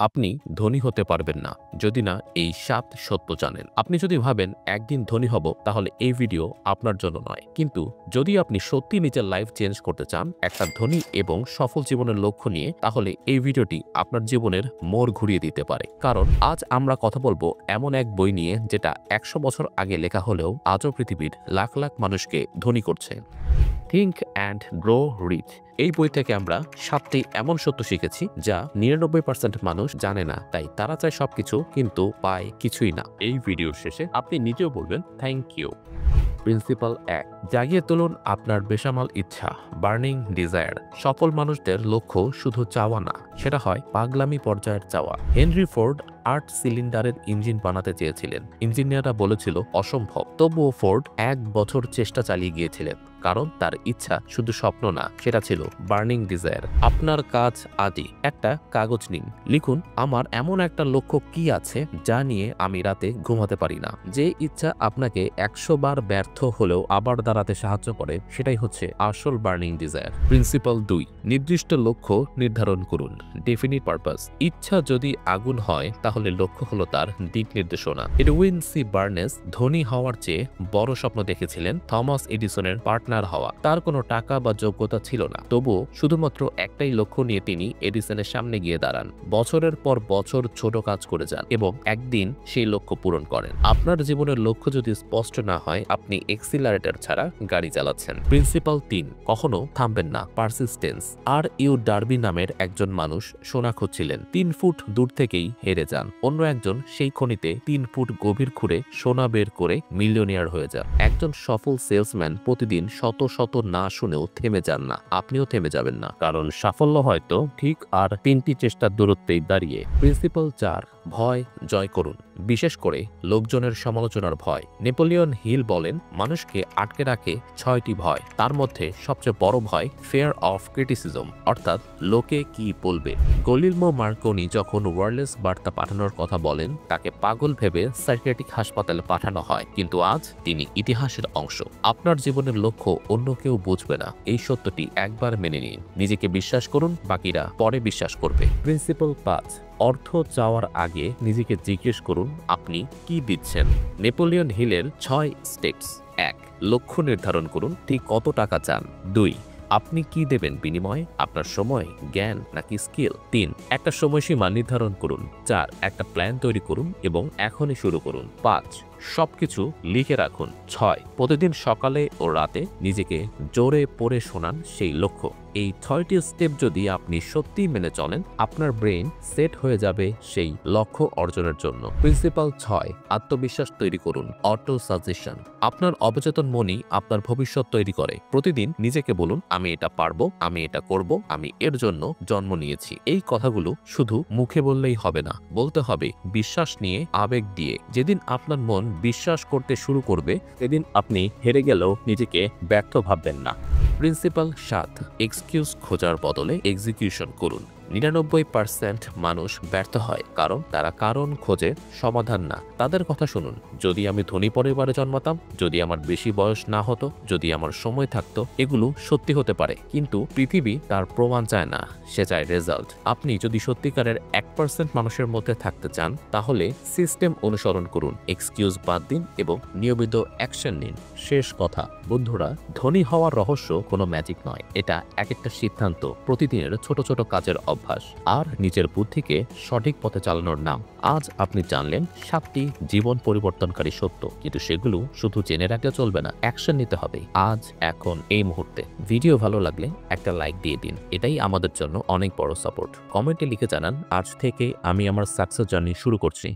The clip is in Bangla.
আপনি ধনী হতে পারবেন না যদি না এই ৭ সত্য জানেন। আপনি যদি ভাবেন একদিন ধনী হব তাহলে এই ভিডিও আপনার জন্য নয়। কিন্তু যদি আপনি সত্যি নিজের লাইফ চেঞ্জ করতে চান একটা ধনী এবং সফল জীবনের লক্ষ্য নিয়ে, তাহলে এই ভিডিওটি আপনার জীবনের মোড় ঘুরিয়ে দিতে পারে। কারণ আজ আমরা কথা বলবো এমন এক বই নিয়ে যেটা ১০০ বছর আগে লেখা হলেও আজও পৃথিবীর লাখ লাখ মানুষকে ধনী করছে। Think and grow rich. এই বই থেকে আমরা ৭টি এমন সত্য শিখেছি যা ৯৯% মানুষ জানে না, তাই তারা চায় সবকিছু কিন্তু পায় কিছুই না। এই ভিডিওর শেষে আপনি নিজেও বলবেন থ্যাংক ইউ। প্রিন্সিপাল ১, জাগিয়ে তুলুন আপনার বেসামাল ইচ্ছা, বার্নিং ডিজায়ার। সফল মানুষদের লক্ষ্য শুধু চাওয়া না, সেটা হয় পাগলামি পর্যায়ের চাওয়া। হেনরি ফোর্ড ৮ সিলিন্ডারের ইঞ্জিন বানাতে চেয়েছিলেন। ইঞ্জিনিয়াররা বলেছিল অসম্ভব, তবুও ফোর্ড ১ বছর চেষ্টা চালিয়ে গিয়েছিলেন, কারণ তার ইচ্ছা শুধু স্বপ্ন না, সেটা ছিল বার্নিং ডিজায়ার। আপনার কাজ আদি একটা কাগজ নিন, লিখুন আমার এমন একটা লক্ষ্য কি আছে যা নিয়ে আমি রাতে ঘুমাতে পারি না। যে ইচ্ছা আপনাকে ১০০ বার ব্যর্থ হলেও আবার দাঁড়াতে সাহায্য করে, সেটাই হচ্ছে আসল বার্নিং ডিজায়ার। প্রিন্সিপাল ২, নির্দিষ্ট লক্ষ্য নির্ধারণ করুন, ডেফিনিট পারপাস। ইচ্ছা যদি আগুন হয় তাহলে লক্ষ্য হলো তার দিক নির্দেশনা। এডউইন সি বার্নেস ধনী হওয়ার চেয়ে বড় স্বপ্ন দেখেছিলেন থমাস এডিসনের পার্টনার হওয়া। তার কোনো টাকা বা যোগ্যতা ছিল না, তবুও শুধুমাত্র একটাই লক্ষ্য নিয়ে তিনি এডিসনের সামনে গিয়ে দাঁড়ান। বছরের পর বছর ছোট কাজ করে যান এবং একদিন সেই লক্ষ্য পূরণ করেন। আপনার জীবনের লক্ষ্য যদি স্পষ্ট না হয়, আপনি এক্সিলারেটর ছাড়া গাড়ি চালাচ্ছেন। প্রিন্সিপাল ৩, কখনো থামবেন না, পারসিস্টেন্স। আর ইউ ডার্বি নামের একজন মানুষ সোনা খুঁজছিলেন। ৩ ফুট দূর থেকেই হেরে যান। অন্য একজন সেই খনিতে ৩ ফুট গভীর খুঁড়ে সোনা বের করে মিলিয়নিয়ার হয়ে যান। একজন সফল সেলসম্যান প্রতিদিন শত শত না শুনেও থেমে যান না। আপনিও থেমে যাবেন না, কারণ সাফল্য হয়তো ঠিক আর ৩টি চেষ্টার দূরত্বেই দাঁড়িয়ে। প্রিন্সিপাল ৪, ভয় জয় করুন, বিশেষ করে লোকজনের সমালোচনার ভয়। নেপোলিয়ন হিল বলেন মানুষকে আটকে রাখে ৬টি ভয়, তার মধ্যে সবচেয়ে বড় ভয় ফিয়ার অফ ক্রিটিসিজম, অর্থাৎ লোকে কি বলবে। গলিলমো মার্কনি যখন ওয়্যারলেস বার্তা পাঠানোর কথা বলেন, তাকে পাগল ভেবে সাইকিয়াট্রিক হাসপাতালে পাঠানো হয়, কিন্তু আজ তিনি ইতিহাসের অংশ। আপনার জীবনের লক্ষ্য অন্য কেউ বুঝবে না, এই সত্যটি একবার মেনে নিন। নিজেকে বিশ্বাস করুন, বাকিরা পরে বিশ্বাস করবে। প্রিন্সিপাল ৫, অর্থ চাওয়ার আগে নিজেকে জিজ্ঞেস করুন আপনি কি দিচ্ছেন। নেপোলিয়ন হিলের ৬ স্টেপস। ১, লক্ষ্য নির্ধারণ করুন, ঠিক কত টাকা চান। ২, আপনি কি দেবেন বিনিময়ে, আপনার সময়, জ্ঞান নাকি স্কিল। ৩, একটা সময়সীমা নির্ধারণ করুন। ৪, একটা প্ল্যান তৈরি করুন এবং এখনই শুরু করুন। ৫, সবকিছু লিখে রাখুন। ৬, প্রতিদিন সকালে ও রাতে নিজেকে জোরে পড়ে শোনান সেই লক্ষ্য। এই ৬টি স্টেপ যদি আপনি সত্যিই মেনে চলেন, আপনার ব্রেন সেট হয়ে যাবে সেই লক্ষ্য অর্জনের জন্য। প্রিন্সিপাল ৬, আত্মবিশ্বাস তৈরি করুন, অটো সাজেশন। আপনার অবচেতন মনই আপনার ভবিষ্যৎ তৈরি করে। প্রতিদিন নিজেকে বলুন আমি এটা পারবো, আমি এটা করব, আমি এর জন্য জন্ম নিয়েছি। এই কথাগুলো শুধু মুখে বললেই হবে না, বলতে হবে বিশ্বাস নিয়ে, আবেগ দিয়ে। যেদিন আপনার মন বিশ্বাস করতে শুরু করবে, সেদিন আপনি হেরে গেলেও নিজেকে ব্যর্থ ভাববেন না। প্রিন্সিপাল ৭, এক্সকিউজ খোঁজার বদলে এক্সিকিউশন করুন। ৯৯% মানুষ ব্যর্থ হয় কারণ তারা কারণ খোঁজে, সমাধান না। তাদের কথা শুনুন, যদি আমি ধনী পরিবারে জন্মাতাম, যদি আমার বেশি বয়স না হতো, যদি আমার সময় থাকতো, এগুলো সত্যি হতে পারে, কিন্তু পৃথিবী তার প্রমাণ চায় না, সে চায় রেজাল্ট। আপনি যদি সত্যিকারের ১% মানুষের মধ্যে থাকতে চান, তাহলে সিস্টেম অনুসরণ করুন, এক্সকিউজ বাদ দিন এবং নিয়মিত অ্যাকশন নিন। শেষ কথা বন্ধুরা, ধনী হওয়ার রহস্য কোনো ম্যাজিক নয়, এটা এক একটা সিদ্ধান্ত, প্রতিদিনের ছোট ছোট কাজের অভ্যাস আর নিজের বুদ্ধিকে সঠিক পথে চালানোর নাম। আজ আপনি জানলেন ৭টি জীবন পরিবর্তনকারী সত্য, কিন্তু সেগুলো শুধু জেনে রাখলে চলবে না, অ্যাকশন নিতে হবে আজ, এখন, এই মুহূর্তে। ভিডিও ভালো লাগলে একটা লাইক দিয়ে দিন, এটাই আমাদের জন্য অনেক বড় সাপোর্ট। কমেন্টে লিখে জানান আজ থেকে আমি আমার সাকসেস জার্নি শুরু করছি।